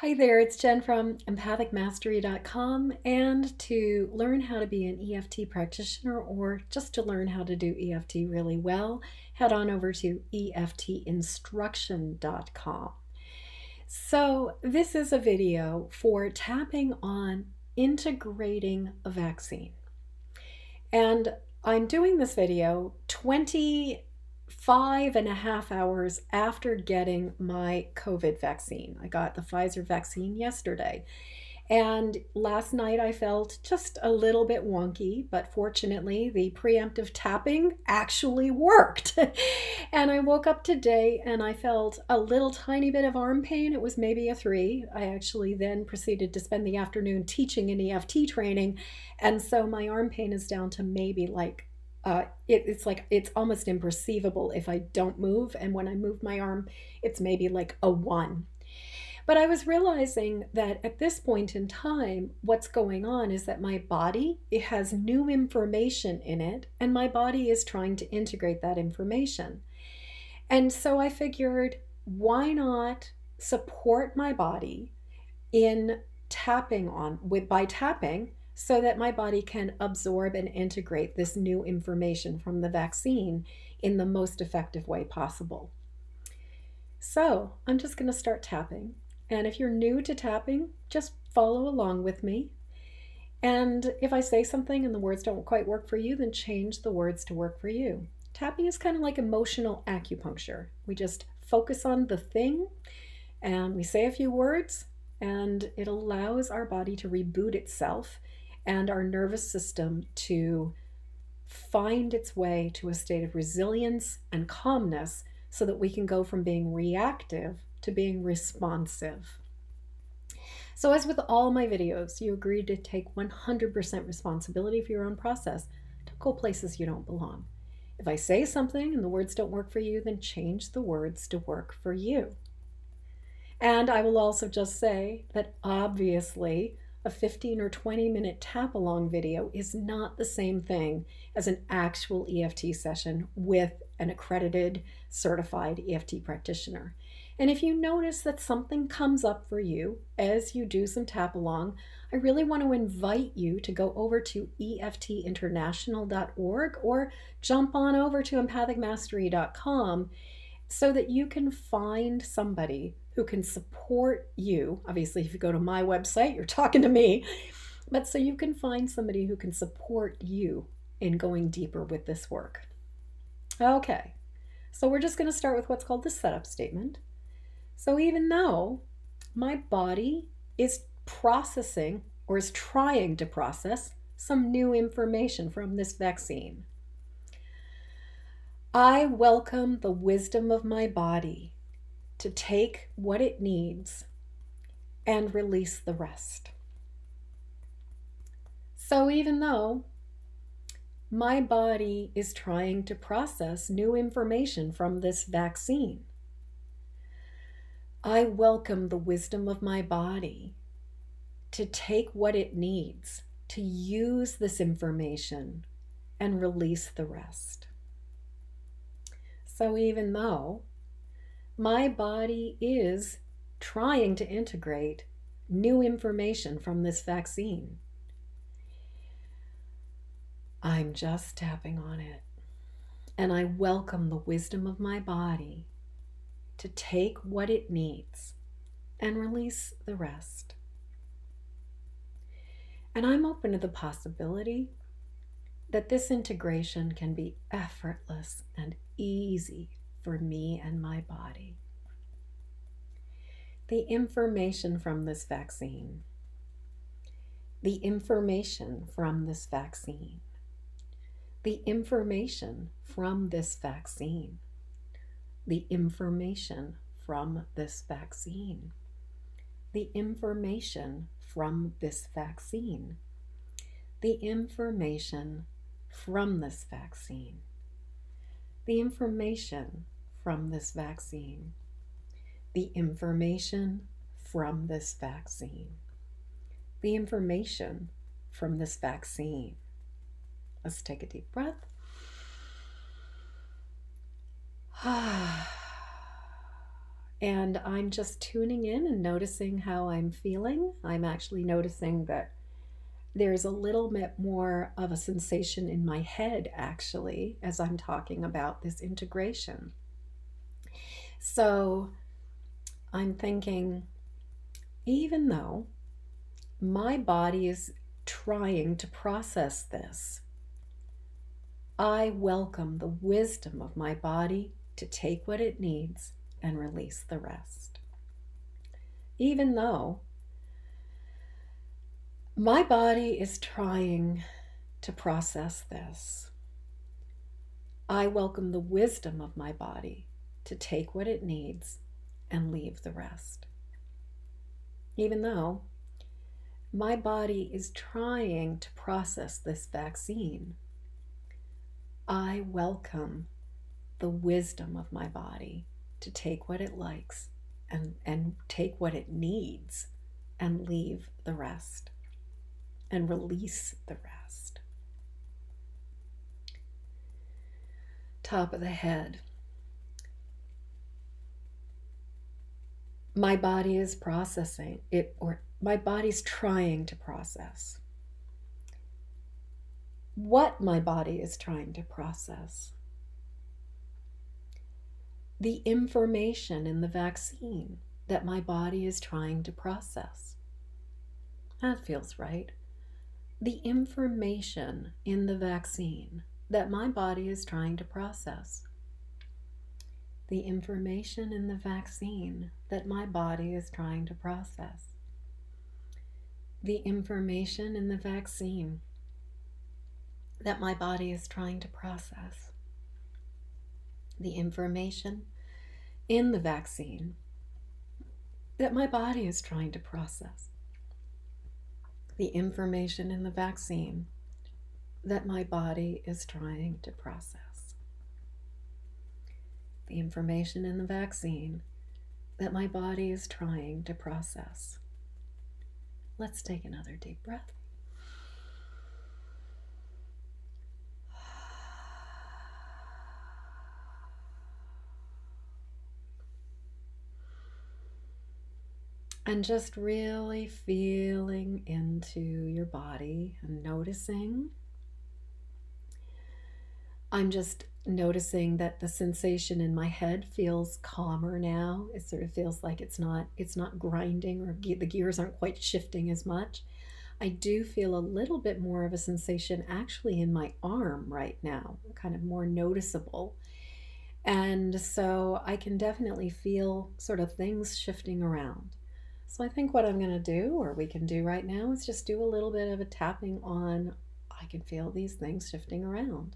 Hi there, it's Jen from empathicmastery.com, and to learn how to be an EFT practitioner or just to learn how to do EFT really well, head on over to EFTinstruction.com. So this is a video for tapping on integrating a vaccine. And I'm doing this video 25.5 hours after getting my COVID vaccine. I got the Pfizer vaccine yesterday. And last night I felt just a little bit wonky, but fortunately the preemptive tapping actually worked. And I woke up today and I felt a little tiny bit of arm pain. It was maybe a 3. I actually then proceeded to spend the afternoon teaching an EFT training. And so my arm pain is down to maybe it's almost imperceivable if I don't move. And when I move my arm, it's maybe like a 1. But I was realizing that at this point in time, what's going on is that my body, it has new information in it, and my body is trying to integrate that information. And so I figured, why not support my body in by tapping so that my body can absorb and integrate this new information from the vaccine in the most effective way possible. So I'm just going to start tapping. And if you're new to tapping, just follow along with me. And if I say something and the words don't quite work for you, then change the words to work for you. Tapping is kind of like emotional acupuncture. We just focus on the thing and we say a few words, and it allows our body to reboot itself and our nervous system to find its way to a state of resilience and calmness so that we can go from being reactive to being responsive. So as with all my videos, you agreed to take 100% responsibility for your own process. Don't go places you don't belong. If I say something and the words don't work for you, then change the words to work for you. And I will also just say that obviously a 15 or 20-minute tap along video is not the same thing as an actual EFT session with an accredited certified EFT practitioner. And if you notice that something comes up for you as you do some tap along, I really want to invite you to go over to EFTinternational.org or jump on over to empathicmastery.com so that you can find somebody who can support you. Obviously, if you go to my website, you're talking to me, but so you can find somebody who can support you in going deeper with this work. Okay, so we're just going to start with what's called the setup statement. So even though my body is processing or is trying to process some new information from this vaccine, I welcome the wisdom of my body to take what it needs and release the rest. So even though my body is trying to process new information from this vaccine, I welcome the wisdom of my body to take what it needs to use this information and release the rest. So even though my body is trying to integrate new information from this vaccine, I'm just tapping on it, and I welcome the wisdom of my body to take what it needs and release the rest. And I'm open to the possibility that this integration can be effortless and easy for me and my body. The information from this vaccine, the information from this vaccine, the information from this vaccine, the information from this vaccine, the information from this vaccine, the information from this vaccine, the information from this vaccine, the information from this vaccine, the information from this vaccine. Let's take a deep breath. And I'm just tuning in and noticing how I'm feeling. I'm actually noticing that there's a little bit more of a sensation in my head, actually, as I'm talking about this integration. So I'm thinking, even though my body is trying to process this, I welcome the wisdom of my body to take what it needs and release the rest. Even though my body is trying to process this, I welcome the wisdom of my body to take what it needs and leave the rest. Even though my body is trying to process this vaccine, I welcome the wisdom of my body to take what it likes and take what it needs and leave the rest and release the rest. Top of the head. My body is processing it, or my body's trying to process. What my body is trying to process. The information in the vaccine that my body is trying to process. That feels right. The information in the vaccine that my body is trying to process. The information in the vaccine that my body is trying to process. The information in the vaccine that my body is trying to process. The information in the vaccine that my body is trying to process. The information in the vaccine that my body is trying to process. The information in the vaccine that my body is trying to process. Let's take another deep breath. And just really feeling into your body and noticing. I'm just noticing that the sensation in my head feels calmer now. It sort of feels like it's not grinding, or the gears aren't quite shifting as much. I do feel a little bit more of a sensation actually in my arm right now, kind of more noticeable. And so I can definitely feel sort of things shifting around. So I think what I'm going to do, or we can do right now, is just do a little bit of a tapping on, I can feel these things shifting around.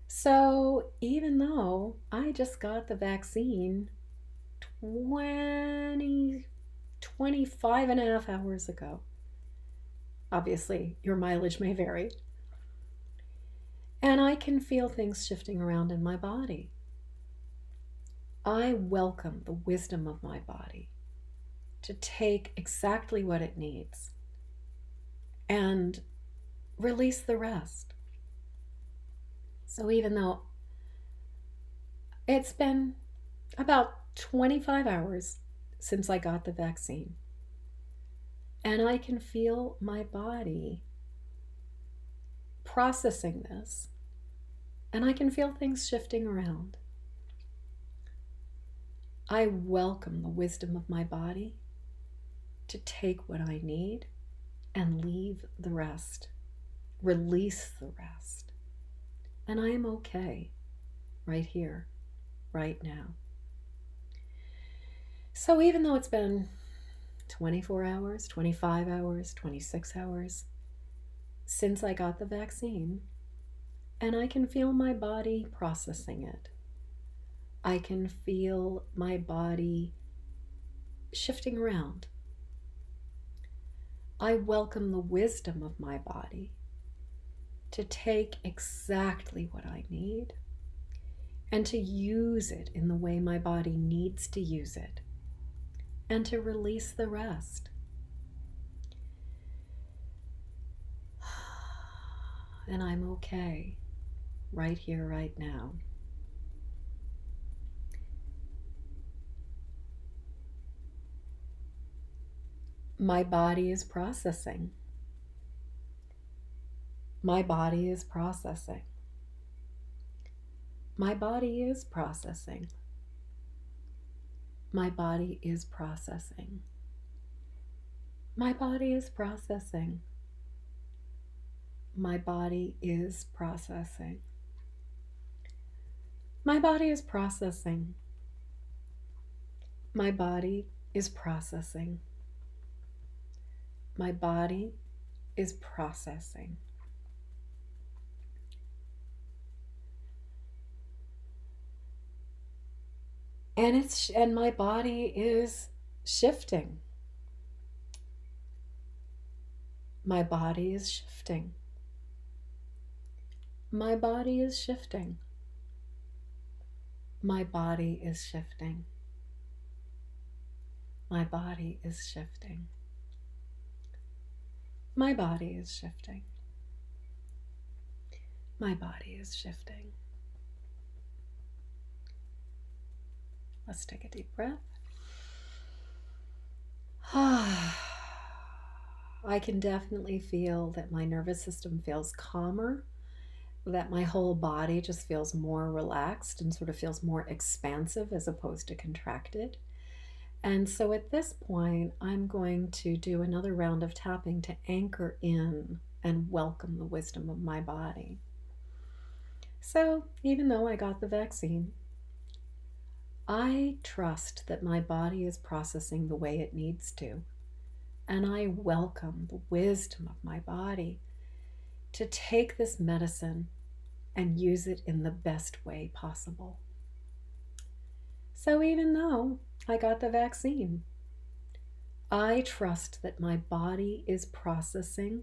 So even though I just got the vaccine 25 and a half hours ago, obviously your mileage may vary, and I can feel things shifting around in my body, I welcome the wisdom of my body to take exactly what it needs and release the rest. So even though it's been about 25 hours since I got the vaccine, and I can feel my body processing this, and I can feel things shifting around, I welcome the wisdom of my body to take what I need and leave the rest, release the rest. And I am okay right here, right now. So even though it's been 24 hours, 25 hours, 26 hours since I got the vaccine, and I can feel my body processing it, I can feel my body shifting around, I welcome the wisdom of my body to take exactly what I need and to use it in the way my body needs to use it, and to release the rest. And I'm okay right here, right now. My body is processing. My body is processing. My body is processing. My body is processing. My body is processing. My body is processing. My body is processing. My body is processing. My body is processing. And my body is shifting. My body is shifting. My body is shifting. My body is shifting. My body is shifting. My body is shifting. My body is shifting. Let's take a deep breath. I can definitely feel that my nervous system feels calmer, that my whole body just feels more relaxed and sort of feels more expansive as opposed to contracted. And so at this point, I'm going to do another round of tapping to anchor in and welcome the wisdom of my body. So even though I got the vaccine, I trust that my body is processing the way it needs to. And I welcome the wisdom of my body to take this medicine and use it in the best way possible. So even though I got the vaccine, I trust that my body is processing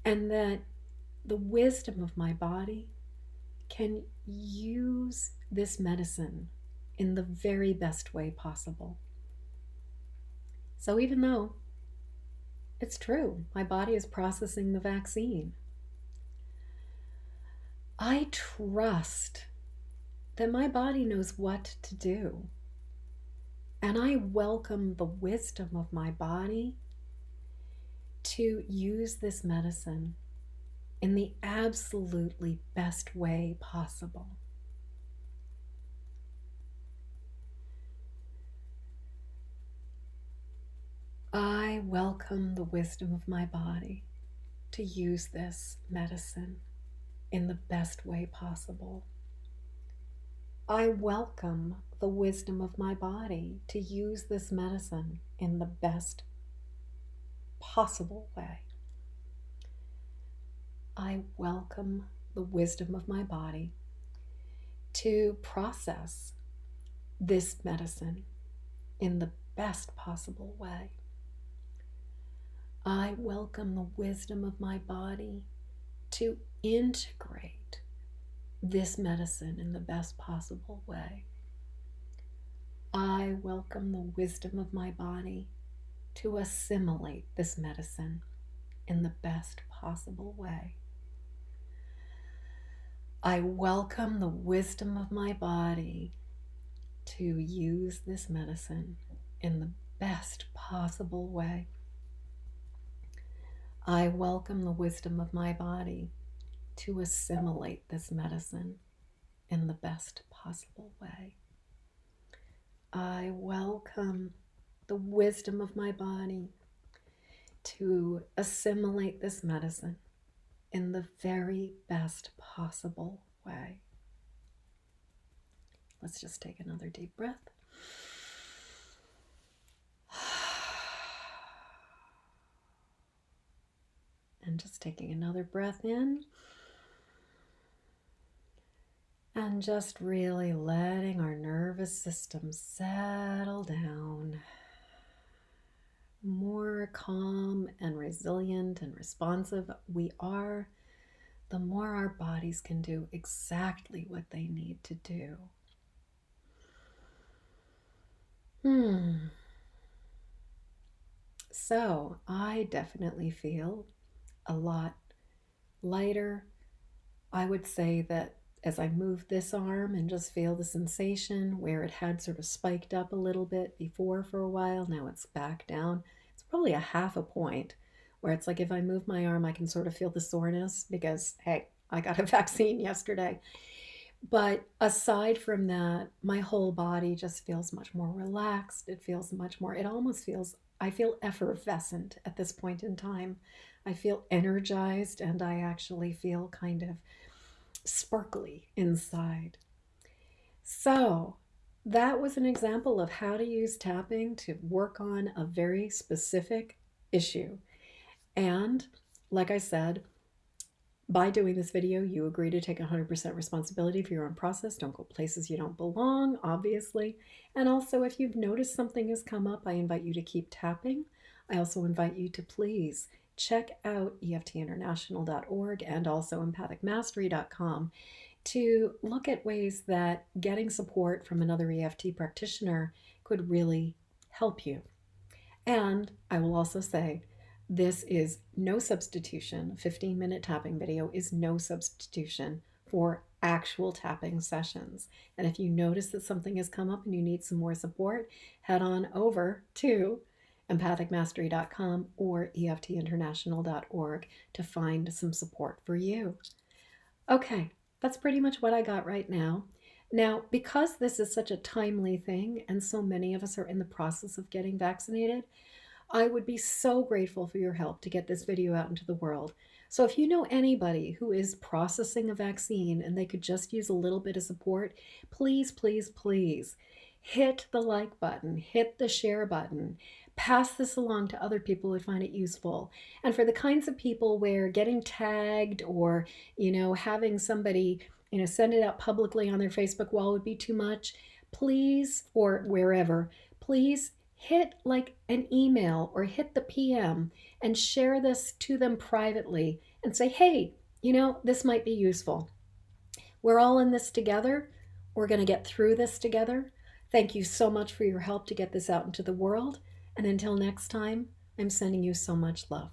and that the wisdom of my body can use this medicine in the very best way possible. So even though it's true, my body is processing the vaccine, I trust that my body knows what to do. And I welcome the wisdom of my body to use this medicine in the absolutely best way possible. I welcome the wisdom of my body to use this medicine in the best way possible. I welcome the wisdom of my body to use this medicine in the best possible way. I welcome the wisdom of my body to process this medicine in the best possible way. I welcome the wisdom of my body to integrate this medicine in the best possible way. I welcome the wisdom of my body to assimilate this medicine in the best possible way. I welcome the wisdom of my body to use this medicine in the best possible way. I welcome the wisdom of my body to assimilate this medicine in the best possible way. I welcome the wisdom of my body to assimilate this medicine in the very best possible way. Let's just take another deep breath. And just taking another breath in. And just really letting our nervous system settle down. More calm and resilient and responsive we are, the more our bodies can do exactly what they need to do. So I definitely feel a lot lighter. I would say that as I move this arm and just feel the sensation where it had sort of spiked up a little bit before for a while, now it's back down. It's probably a half a point, where it's like if I move my arm, I can sort of feel the soreness because, hey, I got a vaccine yesterday. But aside from that, my whole body just feels much more relaxed. It feels much more, it almost feels, I feel effervescent at this point in time. I feel energized and I actually feel kind of sparkly inside. So, that was an example of how to use tapping to work on a very specific issue. And like I said, by doing this video, you agree to take 100% responsibility for your own process. Don't go places you don't belong, obviously. And also, if you've noticed something has come up, I invite you to keep tapping. I also invite you to please check out EFTinternational.org and also empathicmastery.com to look at ways that getting support from another EFT practitioner could really help you. And I will also say, this is no substitution. A 15-minute tapping video is no substitution for actual tapping sessions. And if you notice that something has come up and you need some more support, head on over to empathicmastery.com or EFTinternational.org to find some support for you. Okay, that's pretty much what I got right now. Now, because this is such a timely thing and so many of us are in the process of getting vaccinated, I would be so grateful for your help to get this video out into the world. So if you know anybody who is processing a vaccine and they could just use a little bit of support, please, please, please hit the like button, hit the share button, pass this along to other people who find it useful. And for the kinds of people where getting tagged or, having somebody, send it out publicly on their Facebook wall would be too much, please, or wherever, please hit like an email or hit the PM and share this to them privately and say, hey, this might be useful. We're all in this together. We're going to get through this together. Thank you so much for your help to get this out into the world. And until next time, I'm sending you so much love.